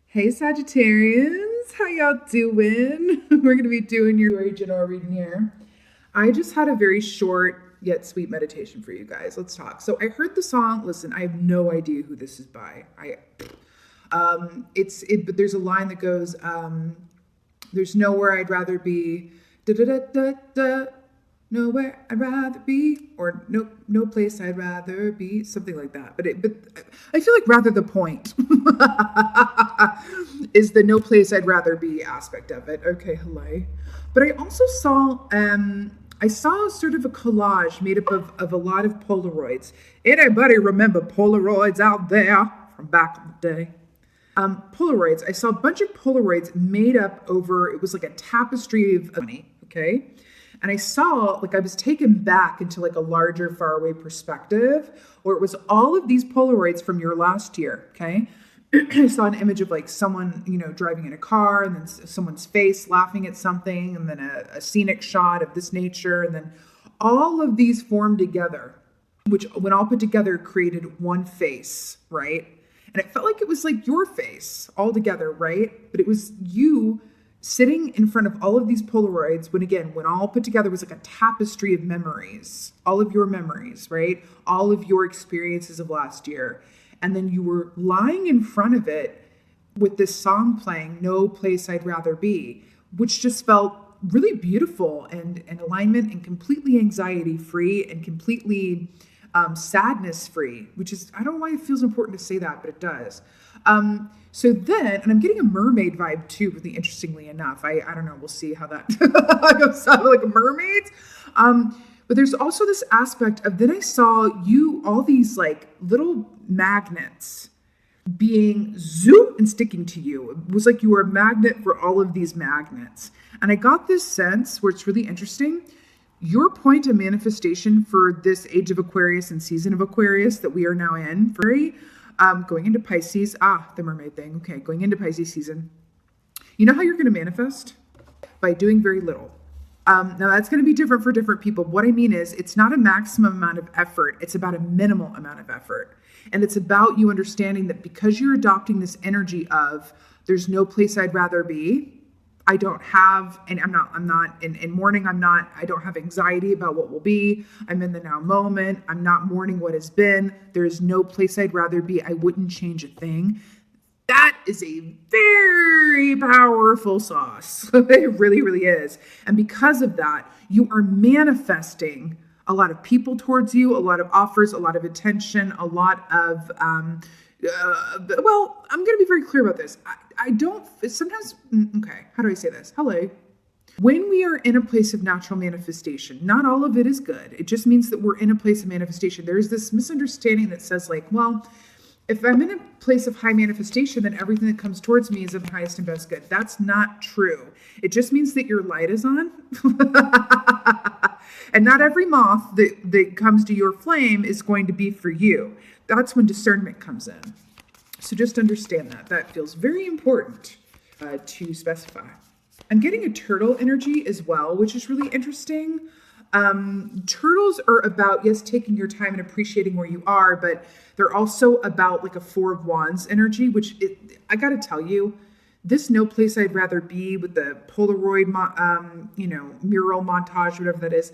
Hey Sagittarians, how y'all doing? We're going to be doing your general reading here. I just had a very short yet sweet meditation for you guys. Let's talk. So I heard the song. Listen, I have no idea who this is by. But there's a line that goes, "There's nowhere I'd rather be. Da da da da da. Nowhere I'd rather be, or no place I'd rather be," something like that. But I feel like rather the point is the "no place I'd rather be" aspect of it. Okay, hello. But I also saw sort of a collage made up of a lot of Polaroids. Anybody remember Polaroids out there from back in the day? Polaroids. I saw a bunch of Polaroids made up over. It was like a tapestry of money. Okay. And I saw, like, I was taken back into like a larger, faraway perspective, where it was all of these Polaroids from your last year. Okay. I saw an image of like someone, driving in a car, and then someone's face laughing at something, and then a scenic shot of this nature. And then all of these formed together, which when all put together created one face, right? And it felt like it was like your face all together, right? But it was you sitting in front of all of these Polaroids when all put together was like a tapestry of memories, all of your memories, right? All of your experiences of last year. And then you were lying in front of it with this song playing, "No Place I'd Rather Be," which just felt really beautiful and alignment and completely anxiety free and completely sadness free, which is, I don't know why it feels important to say that, but it does. So then, and I'm getting a mermaid vibe too, really interestingly enough. I don't know, we'll see how that goes out, like mermaids. But there's also this aspect of, then I saw all these like little magnets being zoom and sticking to you. It was like you were a magnet for all of these magnets. And I got this sense where it's really interesting. Your point of manifestation for this age of Aquarius and season of Aquarius that we are now in, going into Pisces, the mermaid thing. Okay, going into Pisces season. You know how you're going to manifest? By doing very little. Now that's going to be different for different people. What I mean is, it's not a maximum amount of effort. It's about a minimal amount of effort. And it's about you understanding that because you're adopting this energy of, there's no place I'd rather be. I don't have, and I'm not in mourning. I don't have anxiety about what will be. I'm in the now moment. I'm not mourning what has been. There is no place I'd rather be. I wouldn't change a thing. That is a very powerful sauce. It really, really is. And because of that, you are manifesting a lot of people towards you, a lot of offers, a lot of attention, a lot of, I'm going to be very clear about this. I don't, sometimes, okay, how do I say this? Hello. When we are in a place of natural manifestation, not all of it is good. It just means that we're in a place of manifestation. There's this misunderstanding that says like, well, if I'm in a place of high manifestation, then everything that comes towards me is of highest and best good. That's not true. It just means that your light is on. And not every moth that comes to your flame is going to be for you. That's when discernment comes in. So just understand that. That feels very important to specify. I'm getting a turtle energy as well, which is really interesting. Turtles are about, yes, taking your time and appreciating where you are, but they're also about like a Four of Wands energy, I got to tell you, this "No Place I'd Rather Be" with the Polaroid, mural montage, whatever that is,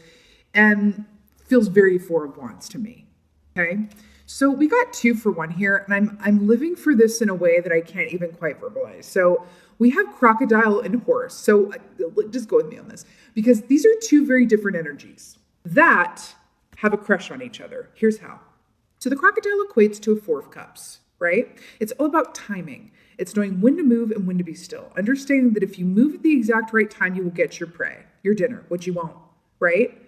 and feels very Four of Wands to me. Okay. So we got 2 for 1 here, and I'm living for this in a way that I can't even quite verbalize. So we have crocodile and horse. So just go with me on this, because these are 2 very different energies that have a crush on each other. Here's how. So the crocodile equates to a 4 of cups, right? It's all about timing. It's knowing when to move and when to be still. Understanding that if you move at the exact right time, you will get your prey, your dinner, what you won't, right?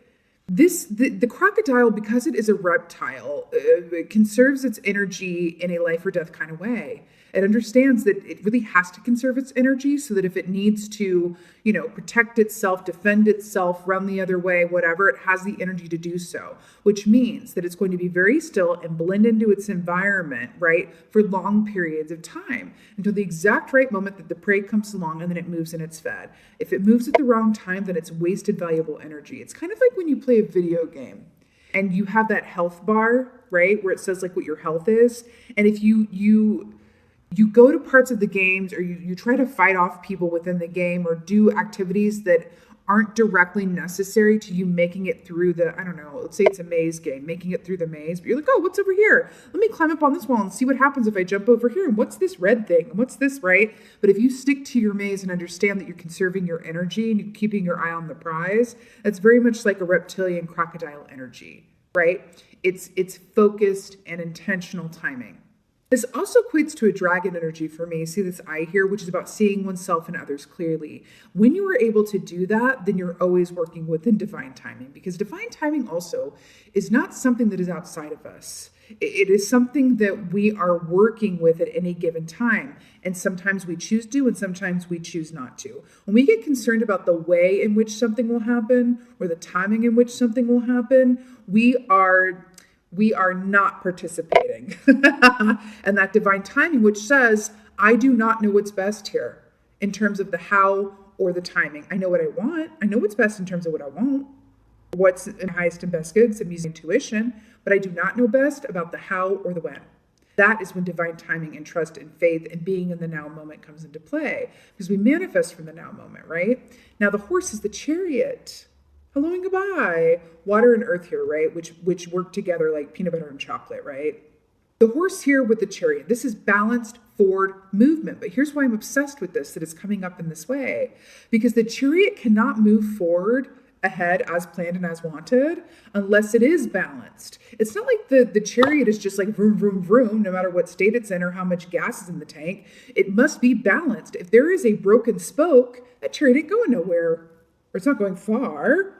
The crocodile, because it is a reptile, it conserves its energy in a life or death kind of way. It understands that it really has to conserve its energy so that if it needs to, protect itself, defend itself, run the other way, whatever, it has the energy to do so, which means that it's going to be very still and blend into its environment, right, for long periods of time until the exact right moment that the prey comes along, and then it moves and it's fed. If it moves at the wrong time, then it's wasted valuable energy. It's kind of like when you play a video game and you have that health bar, right, where it says like what your health is. And if you You go to parts of the games, or you try to fight off people within the game, or do activities that aren't directly necessary to you making it through the, I don't know, let's say it's a maze game, making it through the maze, but you're like, oh, what's over here? Let me climb up on this wall and see what happens if I jump over here. And what's this red thing? And what's this, right? But if you stick to your maze and understand that you're conserving your energy and you're keeping your eye on the prize, that's very much like a reptilian crocodile energy, right? It's focused and intentional timing. This also equates to a dragon energy for me. See this eye here, which is about seeing oneself and others clearly. When you are able to do that, then you're always working within divine timing, because divine timing also is not something that is outside of us. It is something that we are working with at any given time. And sometimes we choose to, and sometimes we choose not to. When we get concerned about the way in which something will happen, or the timing in which something will happen, we are not participating. And that divine timing, which says, I do not know what's best here in terms of the how or the timing. I know what I want. I know what's best in terms of what I want. What's in highest and best goods. I'm using intuition, but I do not know best about the how or the when. That is when divine timing and trust and faith and being in the now moment comes into play, because we manifest from the now moment, right? Now the horse is the chariot. Hello and goodbye. Water and earth here, right? Which work together like peanut butter and chocolate, right? The horse here with the chariot. This is balanced forward movement. But here's why I'm obsessed with this, that it's coming up in this way. Because the chariot cannot move forward ahead as planned and as wanted unless it is balanced. It's not like the chariot is just like vroom, vroom, vroom, no matter what state it's in or how much gas is in the tank. It must be balanced. If there is a broken spoke, that chariot ain't going nowhere, or it's not going far.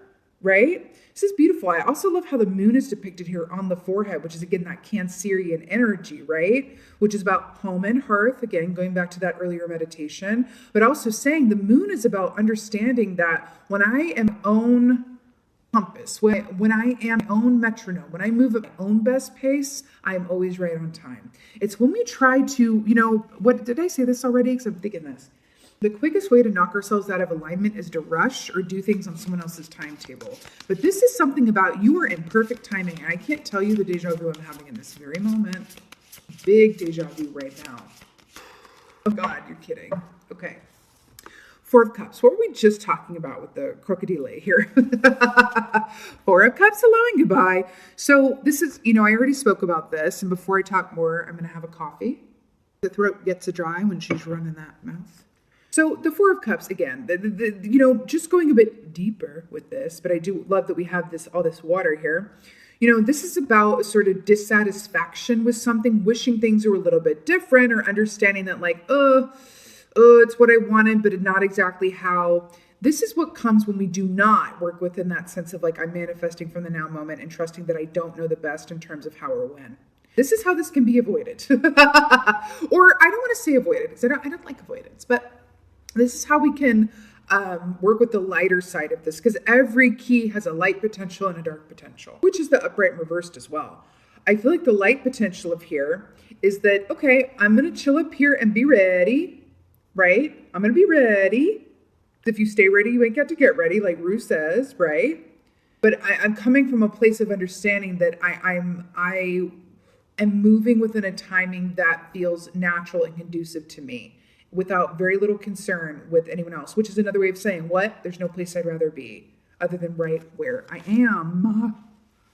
Right? This is beautiful. I also love how the moon is depicted here on the forehead, which is again that Cancerian energy, right? Which is about home and hearth, again, going back to that earlier meditation, but also saying the moon is about understanding that when I am my own compass, when I am my own metronome, when I move at my own best pace, I am always right on time. It's when we try to, what did I say this already? Because I'm thinking this. The quickest way to knock ourselves out of alignment is to rush or do things on someone else's timetable. But this is something about you are in perfect timing. I can't tell you the deja vu I'm having in this very moment. Big deja vu right now. Oh God, you're kidding. Okay. Four of Cups. What were we just talking about with the crocodile here? Four of Cups, hello and goodbye. So this is, I already spoke about this. And before I talk more, I'm going to have a coffee. The throat gets dry when she's running that mouth. So the Four of Cups, again, just going a bit deeper with this, but I do love that we have all this water here. This is about a sort of dissatisfaction with something, wishing things were a little bit different, or understanding that it's what I wanted, but not exactly how. This is what comes when we do not work within that sense of I'm manifesting from the now moment and trusting that I don't know the best in terms of how or when. This is how this can be avoided. Or I don't want to say avoided, because I don't like avoidance, but this is how we can work with the lighter side of this, because every key has a light potential and a dark potential, which is the upright and reversed as well. I feel like the light potential of here is that, okay, I'm going to chill up here and be ready, right? I'm going to be ready. If you stay ready, you ain't got to get ready, like Rue says, right? But I'm coming from a place of understanding that I am moving within a timing that feels natural and conducive to me, without very little concern with anyone else, which is another way of saying there's no place I'd rather be other than right where I am.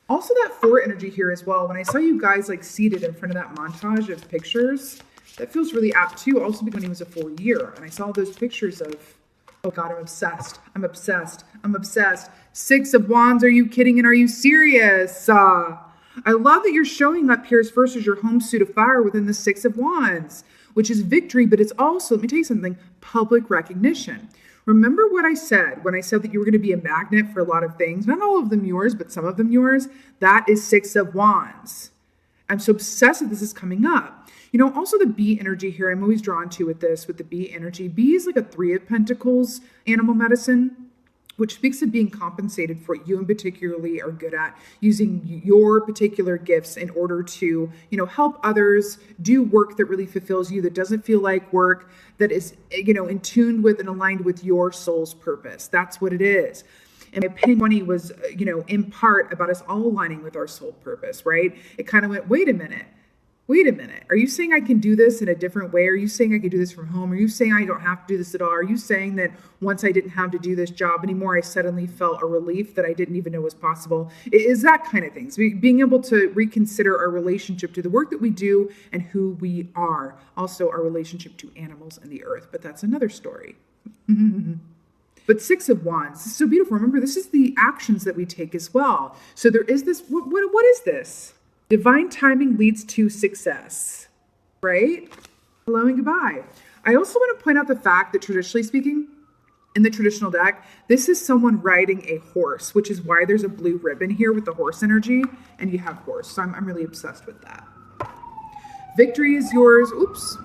Also that four energy here as well. When I saw you guys seated in front of that montage of pictures, that feels really apt too. Also because he was a 4 year, and I saw those pictures of, oh God, I'm obsessed. I'm obsessed. I'm obsessed. 6 of Wands. Are you kidding? And are you serious? I love that you're showing up here as first as your home suit of fire within the 6 of Wands, which is victory, but it's also, let me tell you something, public recognition. Remember what I said when I said that you were going to be a magnet for a lot of things, not all of them yours, but some of them yours? That is 6 of Wands. I'm so obsessed that this is coming up. Also the bee energy here, I'm always drawn to with the bee energy. Bee is like a 3 of Pentacles animal medicine, which speaks of being compensated for what you in particularly are good at, using your particular gifts in order to, help others do work that really fulfills you, that doesn't feel like work, that is, in tune with and aligned with your soul's purpose. That's what it is. And my opinion 20 was, in part about us all aligning with our soul purpose, right? It kind of went, wait a minute, wait a minute, are you saying I can do this in a different way? Are you saying I can do this from home? Are you saying I don't have to do this at all? Are you saying that once I didn't have to do this job anymore, I suddenly felt a relief that I didn't even know was possible? It is that kind of thing. So being able to reconsider our relationship to the work that we do and who we are. Also our relationship to animals and the earth, but that's another story. But Six of Wands, this is so beautiful. Remember, this is the actions that we take as well. So there is this, what is this? Divine timing leads to success, right? Hello and goodbye. I also want to point out the fact that traditionally speaking, in the traditional deck, this is someone riding a horse, which is why there's a blue ribbon here with the horse energy, and you have horse. So I'm really obsessed with that. Victory is yours. Oops.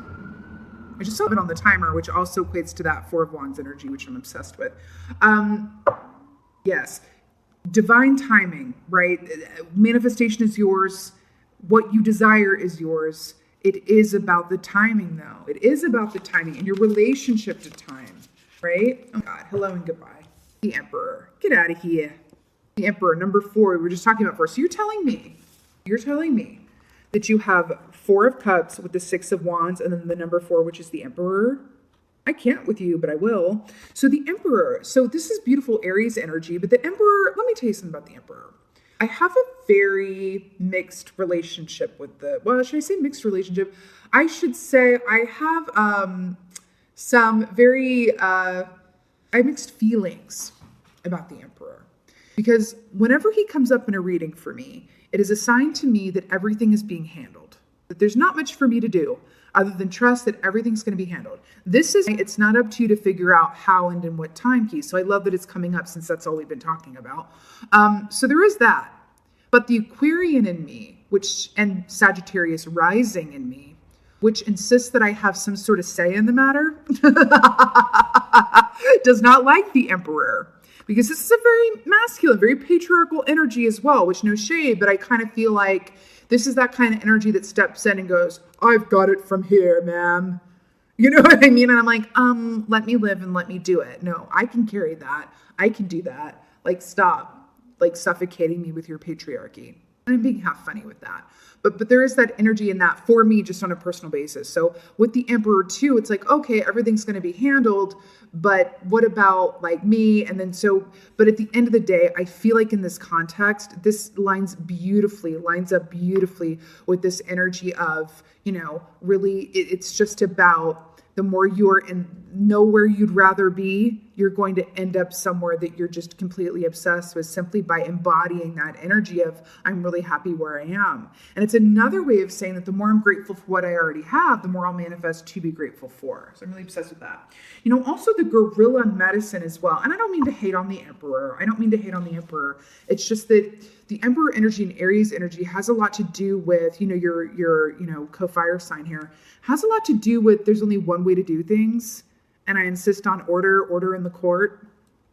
I just saw it on the timer, which also equates to that Four of Wands energy, which I'm obsessed with. Yes. Divine timing, right? Manifestation is yours. What you desire is yours. It is about the timing, though. It is about the timing and your relationship to time, right? Oh, God. Hello and goodbye. The Emperor. Get out of here. The Emperor, number 4, we were just talking about first. So you're telling me that you have 4 of Cups with the 6 of Wands and then the number 4, which is the Emperor. I can't with you, but I will. So the Emperor, so this is beautiful Aries energy, but the Emperor, let me tell you something about the Emperor. I have a very mixed relationship with should I say mixed relationship? I should say I have some very, I have mixed feelings about the Emperor. Because whenever he comes up in a reading for me, it is a sign to me that everything is being handled. That there's not much for me to do other than trust that everything's going to be handled. It's not up to you to figure out how and in what time key. So I love that it's coming up since that's all we've been talking about. So there is that. But the Aquarian in me, and Sagittarius rising in me, which insists that I have some sort of say in the matter, does not like the Emperor. Because this is a very masculine, very patriarchal energy as well, which no shade, but I kind of feel like this is that kind of energy that steps in and goes, I've got it from here, ma'am. You know what I mean? And I'm like, let me live and let me do it. No, I can carry that. I can do that. Like, stop, like suffocating me with your patriarchy. I'm being half funny with that. But there is that energy in that for me, just on a personal basis. So with the Emperor too, it's like, okay, everything's going to be handled, but what about like me? And then but at the end of the day, I feel like in this context, this lines up beautifully with this energy of, really, it's just about the more you're know where you'd rather be, you're going to end up somewhere that you're just completely obsessed with simply by embodying that energy of, I'm really happy where I am. And it's another way of saying that the more I'm grateful for what I already have, the more I'll manifest to be grateful for. So I'm really obsessed with that. Also the gorilla medicine as well. And I don't mean to hate on the Emperor. It's just that the Emperor energy and Aries energy has a lot to do with, your co-fire sign here, has a lot to do with there's only one way to do things. And I insist on order in the court.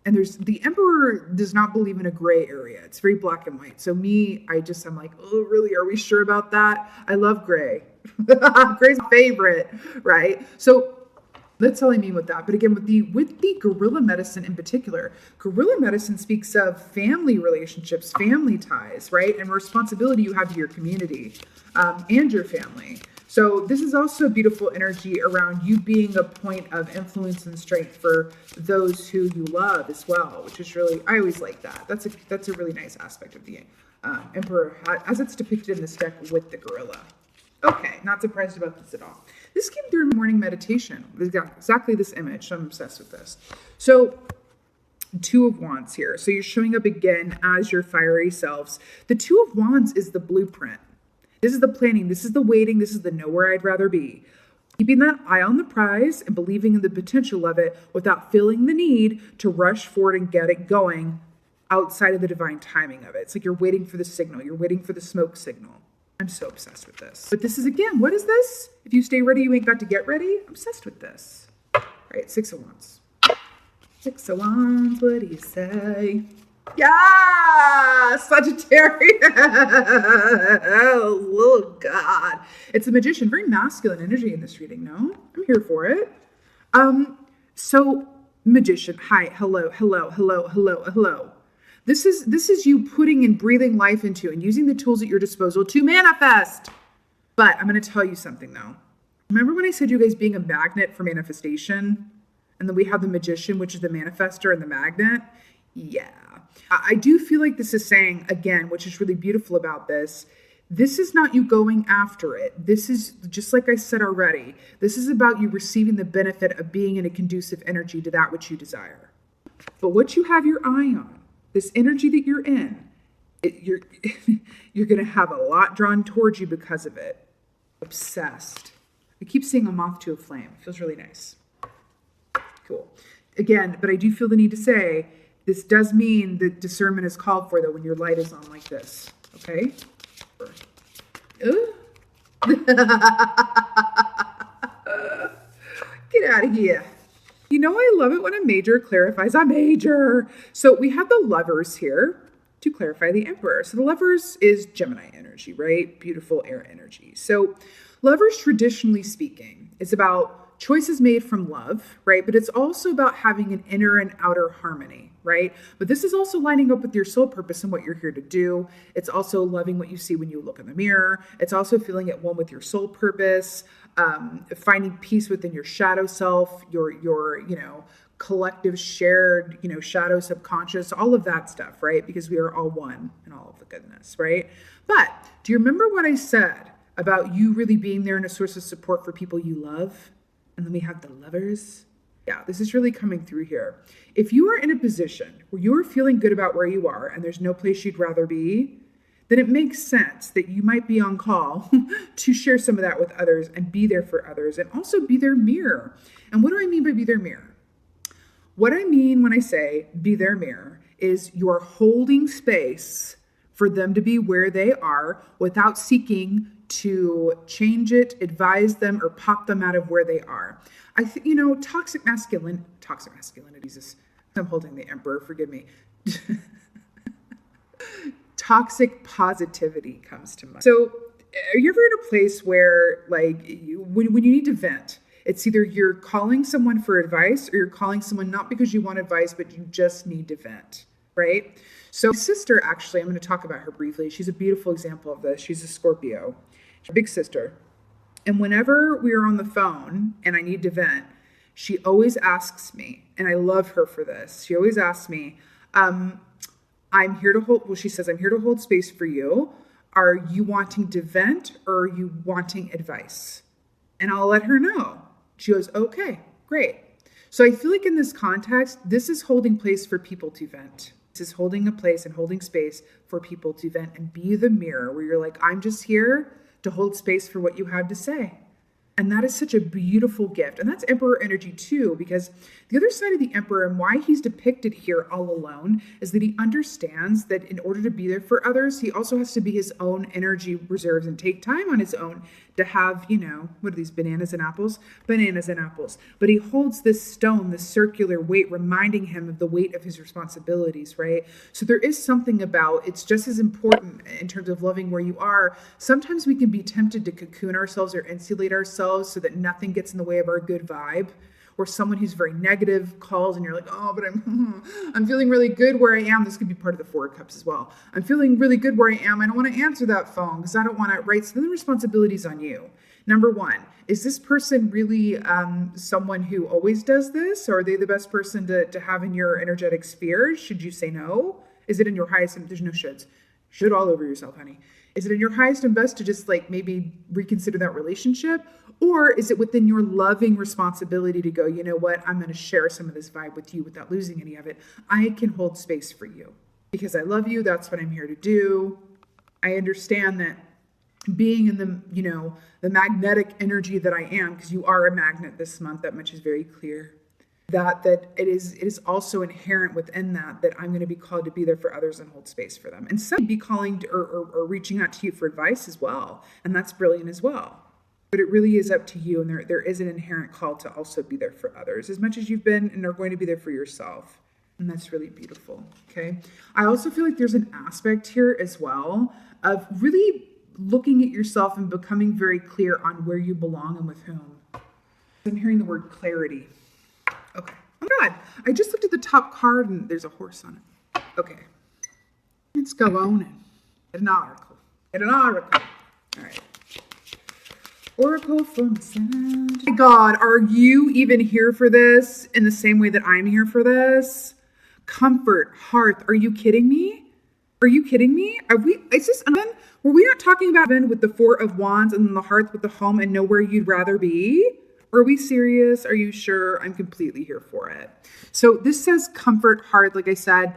And the Emperor does not believe in a gray area. It's very black and white. So I'm like, oh, really? Are we sure about that? I love gray. Gray's my favorite, right? So that's all I mean with that. But again, with the gorilla medicine in particular, gorilla medicine speaks of family relationships, family ties, right? And responsibility you have to your community and your family. So this is also a beautiful energy around you being a point of influence and strength for those who you love as well, which is really, I always like that. That's a really nice aspect of the Emperor as it's depicted in this deck with the gorilla. Okay, not surprised about this at all. This came through morning meditation. We've got exactly this image. So I'm obsessed with this. So 2 of Wands here. So you're showing up again as your fiery selves. The 2 of Wands is the blueprint. This is the planning. This is the waiting. This is the know where I'd rather be. Keeping that eye on the prize and believing in the potential of it without feeling the need to rush forward and get it going outside of the divine timing of it. It's like you're waiting for the signal. You're waiting for the smoke signal. I'm so obsessed with this. But this is, again, what is this? If you stay ready, you ain't got to get ready. I'm obsessed with this. All right, 6 of Wands. 6 of Wands, what do you say? Yeah, Sagittarius. Oh, God. It's a magician, very masculine energy in this reading, no? I'm here for it. So magician, hi, hello. This is you putting and breathing life into and using the tools at your disposal to manifest. But I'm going to tell you something though. Remember when I said you guys being a magnet for manifestation? And then we have the magician, which is the manifester and the magnet. Yeah. I do feel like this is saying, again, which is really beautiful about this, this is not you going after it. This is, just like I said already, this is about you receiving the benefit of being in a conducive energy to that which you desire. But what you have your eye on, this energy that you're in, you're going to have a lot drawn towards you because of it. Obsessed. I keep seeing a moth to a flame. It feels really nice. Cool. Again, but I do feel the need to say, this does mean that discernment is called for, though, when your light is on like this. Okay? Get out of here. You know, I love it when a major clarifies a major. So we have the lovers here to clarify the emperor. So the lovers is Gemini energy, right? Beautiful air energy. So lovers, traditionally speaking, is about choices made from love, right? But it's also about having an inner and outer harmony, right? But this is also lining up with your soul purpose and what you're here to do. It's also loving what you see when you look in the mirror. It's also feeling at one with your soul purpose, finding peace within your shadow self, your collective shared, shadow subconscious, all of that stuff, right? Because we are all one in all of the goodness, right? But do you remember what I said about you really being there and a source of support for people you love? And then we have the lovers. Yeah, this is really coming through here. If you are in a position where you are feeling good about where you are and there's no place you'd rather be, then it makes sense that you might be on call to share some of that with others and be there for others and also be their mirror. And what do I mean by be their mirror? What I mean when I say be their mirror is you're holding space for them to be where they are without seeking to change it, advise them, or pop them out of where they are. I think, toxic masculinity, Jesus, I'm holding the emperor, forgive me. Toxic positivity comes to mind. So are you ever in a place where when you need to vent, it's either you're calling someone for advice or you're calling someone not because you want advice, but you just need to vent, right? So my sister, actually, I'm going to talk about her briefly. She's a beautiful example of this. She's a Scorpio, she's a big sister. And whenever we are on the phone and I need to vent, she always asks me, and I love her for this. She always asks me, I'm here to hold, she says, I'm here to hold space for you. Are you wanting to vent or are you wanting advice? And I'll let her know. She goes, okay, great. So I feel like in this context, this is holding place for people to vent. This is holding a place and holding space for people to vent and be the mirror where you're like, I'm just here to hold space for what you have to say. And that is such a beautiful gift. And that's Emperor energy too, because the other side of the Emperor and why he's depicted here all alone is that he understands that in order to be there for others, he also has to be his own energy reserves and take time on his own to have, what are these, bananas and apples? Bananas and apples. But he holds this stone, this circular weight, reminding him of the weight of his responsibilities, right? So there is something about, it's just as important in terms of loving where you are. Sometimes we can be tempted to cocoon ourselves or insulate ourselves so that nothing gets in the way of our good vibe. Or someone who's very negative calls and you're like, oh, but I'm feeling really good where I am. This could be part of the Four of Cups as well. I'm feeling really good where I am. I don't want to answer that phone because I don't want to, right? So then the responsibility's on you. Number one, is this person really someone who always does this? Or are they the best person to have in your energetic sphere? Should you say no? Is it in your highest, there's no shoulds. Should all over yourself, honey. Is it in your highest and best to just maybe reconsider that relationship? Or is it within your loving responsibility to go, you know what, I'm going to share some of this vibe with you without losing any of it. I can hold space for you because I love you. That's what I'm here to do. I understand that being in the magnetic energy that I am, because you are a magnet this month, that much is very clear. That it is also inherent within that I'm going to be called to be there for others and hold space for them. And some be calling to, or reaching out to you for advice as well. And that's brilliant as well. But it really is up to you. And there is an inherent call to also be there for others as much as you've been and are going to be there for yourself. And that's really beautiful. Okay. I also feel like there's an aspect here as well of really looking at yourself and becoming very clear on where you belong and with whom. I'm hearing the word clarity. Okay. Oh God, I just looked at the top card and there's a horse on it. Okay. Let's go on and get an oracle. All right. Oracle from Sag. My God, are you even here for this in the same way that I'm here for this? Comfort, hearth. Are you kidding me? Are you kidding me? Is this, were we not talking about with the Four of Wands and then the hearth with the home and know where you'd rather be? Are we serious? Are you sure? I'm completely here for it. So this says comfort, hearth. Like I said,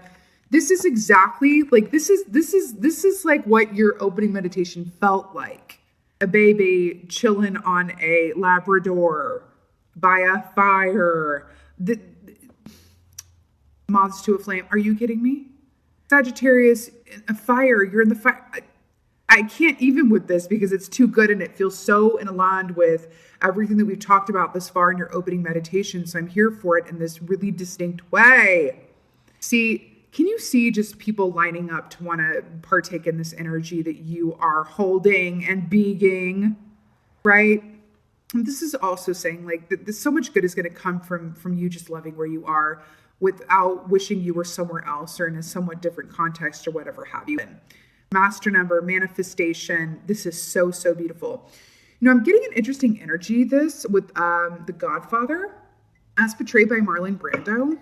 this is exactly like, this is like what your opening meditation felt like. A baby chilling on a Labrador by a fire. Moths to a flame. Are you kidding me? Sagittarius, a fire. You're in the fire. I can't even with this because it's too good and it feels so in aligned with everything that we've talked about this far in your opening meditation. So I'm here for it in this really distinct way. See, can you see just people lining up to want to partake in this energy that you are holding and being, right? And this is also saying like that so much good is going to come from you just loving where you are without wishing you were somewhere else or in a somewhat different context or whatever have you. Master number, manifestation. This is so, so beautiful. You know, I'm getting an interesting energy this with The Godfather as portrayed by Marlon Brando.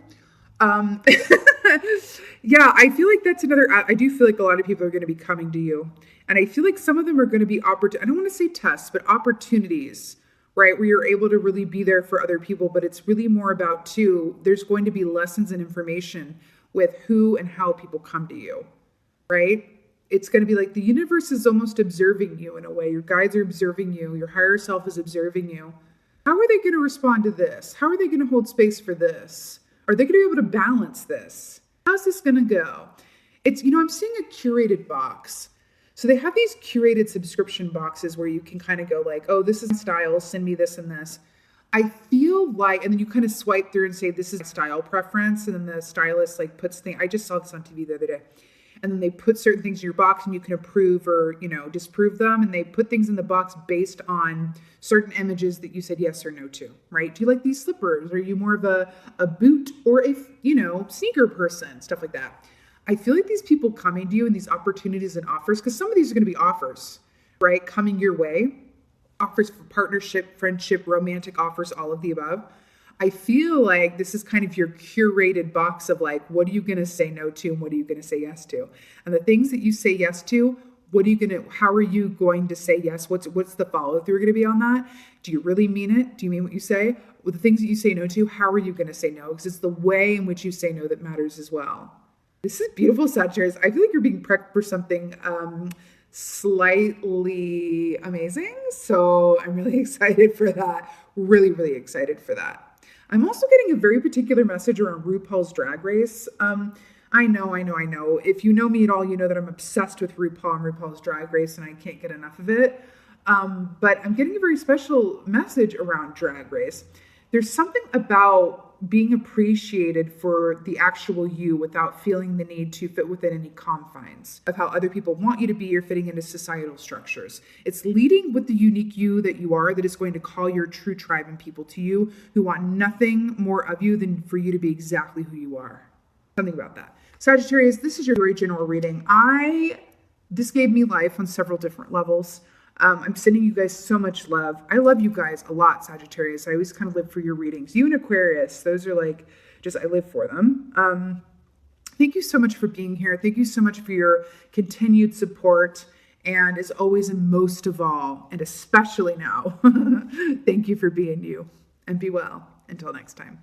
Yeah, I feel like that's another, I do feel like a lot of people are going to be coming to you. And I feel like some of them are going to be, I don't want to say tests, but opportunities, right? Where you're able to really be there for other people. But it's really more about too, there's going to be lessons and information with who and how people come to you, right? It's going to be like the universe is almost observing you in a way. Your guides are observing you. Your higher self is observing you. How are they going to respond to this? How are they going to hold space for this? Are they going to be able to balance this? How's this going to go? It's, you know, I'm seeing a curated box. So they have these curated subscription boxes where you can kind of go like, oh, this is style, send me this and this. I feel like, and then you kind of swipe through and say, this is style preference. And then the stylist like puts things, I just saw this on TV the other day. And then they put certain things in your box and you can approve or, you know, disapprove them. And they put things in the box based on certain images that you said yes or no to, right? Do you like these slippers? Are you more of a boot or a, you know, sneaker person, stuff like that. I feel like these people coming to you and these opportunities and offers, because some of these are going to be offers, right? Coming your way, offers for partnership, friendship, romantic offers, all of the above. I feel like this is kind of your curated box of like, what are you going to say no to and what are you going to say yes to? And the things that you say yes to, how are you going to say yes? What's the follow through going to be on that? Do you really mean it? Do you mean what you say? With the things that you say no to, how are you going to say no? Because it's the way in which you say no that matters as well. This is beautiful, Sagittarius. I feel like you're being prepped for something slightly amazing. So I'm really excited for that. Really, really excited for that. I'm also getting a very particular message around RuPaul's Drag Race. I know. If you know me at all, you know that I'm obsessed with RuPaul and RuPaul's Drag Race and I can't get enough of it. But I'm getting a very special message around Drag Race. There's something about being appreciated for the actual you without feeling the need to fit within any confines of how other people want you to be or fitting into societal structures. It's leading with the unique you that you are that is going to call your true tribe and people to you who want nothing more of you than for you to be exactly who you are. Something about that. Sagittarius, this is your very general reading. This gave me life on several different levels. I'm sending you guys so much love. I love you guys a lot, Sagittarius. I always kind of live for your readings. You and Aquarius, those are like, I live for them. Thank you so much for being here. Thank you so much for your continued support. And as always, and most of all, and especially now, thank you for being you. And be well. Until next time.